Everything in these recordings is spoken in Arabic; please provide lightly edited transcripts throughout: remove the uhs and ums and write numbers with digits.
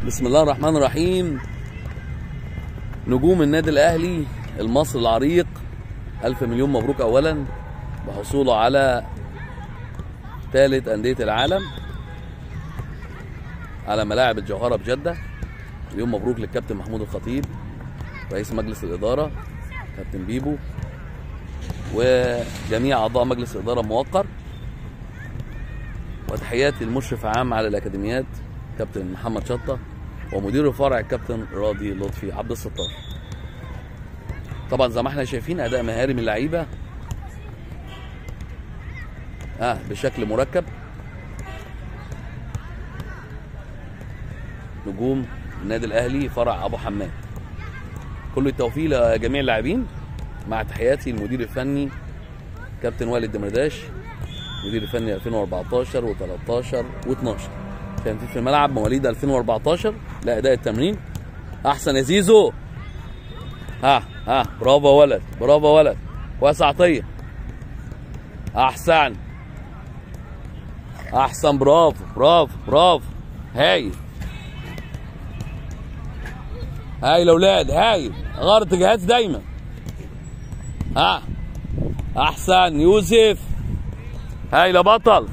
بسم الله الرحمن الرحيم. نجوم النادي الاهلي المصري العريق، الف مليون مبروك اولا بحصوله على ثالث انديه العالم على ملاعب الجوهره بجده. اليوم مبروك للكابتن محمود الخطيب رئيس مجلس الاداره، كابتن بيبو، وجميع اعضاء مجلس الاداره الموقر، وتحياتي للمشرف العام على الاكاديميات كابتن محمد شطه، ومدير الفرع الكابتن راضي لطفي عبد الستار. طبعا زي ما احنا شايفين اداء مهاري من اللعيبه بشكل مركب. نجوم النادي الاهلي فرع ابو حماد، كل التوفيق لجميع اللاعبين، مع تحياتي للمدير الفني كابتن والد دمرداش، مدير الفني 2014 و13 و12. كان في الملعب مواليد 2014. لا اداء التمرين احسن يا زيزو. برافو يا ولد، برافو يا ولد، كويس عطيه، احسن، برافو برافو برافو، هايل هايل يا اولاد، هايل، غير اتجاهات دايما. احسن يوسف، هايل يا بطل،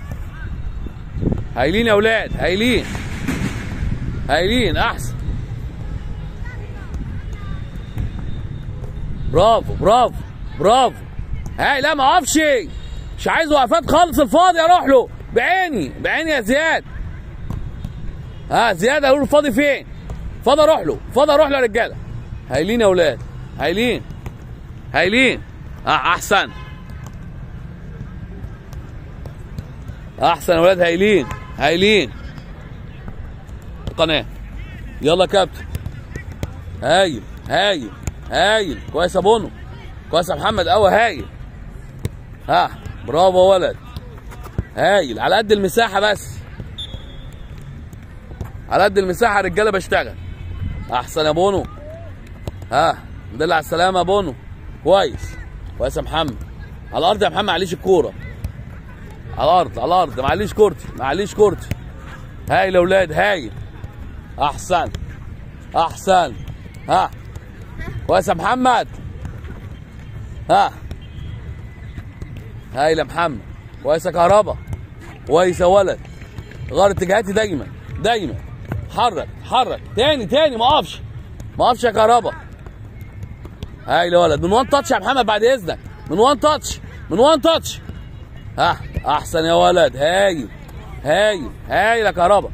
هايلين يا اولاد، هايلين هايلين، احسن، برافو برافو برافو، هاي. لا ما اقفش، مش عايز وقفات خالص، الفاضي اروح له بعيني بعيني يا زياد. زياد اقول له الفاضي فين؟ فاضي اروح له، فاضي اروح له يا رجاله. هايلين يا اولاد، هايلين هايلين، احسن احسن يا اولاد، هايلين هايلين. القناه يلا يا كابتن، هايل هايل هايل، كويس يا بونو، كويس يا محمد قوي، هايل. برافو يا ولد، هايل، على قد المساحه بس، على قد المساحه يا رجاله بشتغل. احسن يا بونو، الحمد لله على السلامه يا بونو، كويس كويس يا محمد. على الارض يا محمد، معليش الكوره على الارض، على الارض، معليش كورتي، معليش كورتي. هايل يا اولاد، هايل، احسن احسن، كويس يا محمد، هايل يا محمد، كويس يا كهربا، كويس يا ولد، غير اتجاهاتي دايما دايما، حرك حرك، تاني، ما اقفش يا كهربا. هايل يا ولد، من وان تاتش يا محمد بعد اذنك، من وان تاتش. احسن يا ولد، هايل هايل هايل يا كهربا،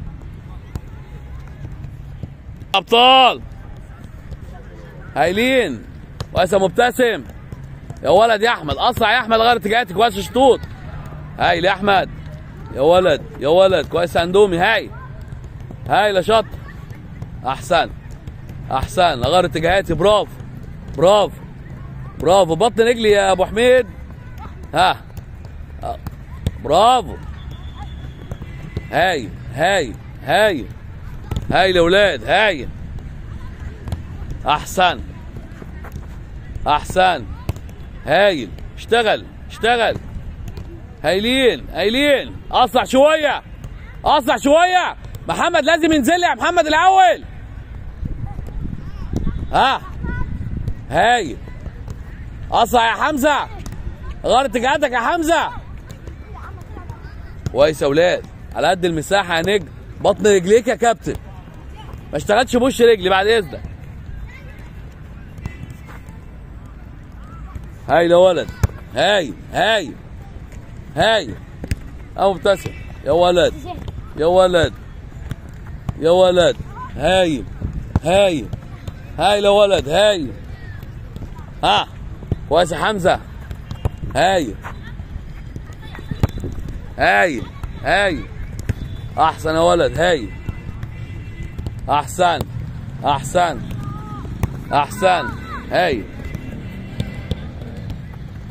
ابطال، هايلين، كويس يا مبتسم يا ولد، يا احمد اسرع يا احمد، غير اتجاهاتك، كويس شطوط، هايل يا احمد يا ولد يا ولد، كويس يا اندومي، هايل هايل يا شط، احسن، غير اتجاهاتي، برافو برافو برافو، بطن رجلي يا ابو حميد، برافو، هايل هايل هايل هايل يا اولاد، هايل، احسن هايل، اشتغل هايلين، اسرع شويه، محمد لازم ينزل لي يا محمد الاول. هايل، اسرع يا حمزه، غير اتجاهاتك يا حمزه، كويس يا اولاد، على قد المساحه يا نجم، بطن رجليك يا كابتن، ما اشتغلتش بوش رجلي بعد اذنك. هايل يا ولد، هايل ابو مبتسم يا ولد يا ولد، هايل يا ولد، هايل، كويس يا حمزه، هايل احسن يا ولد، هايل، احسن هايل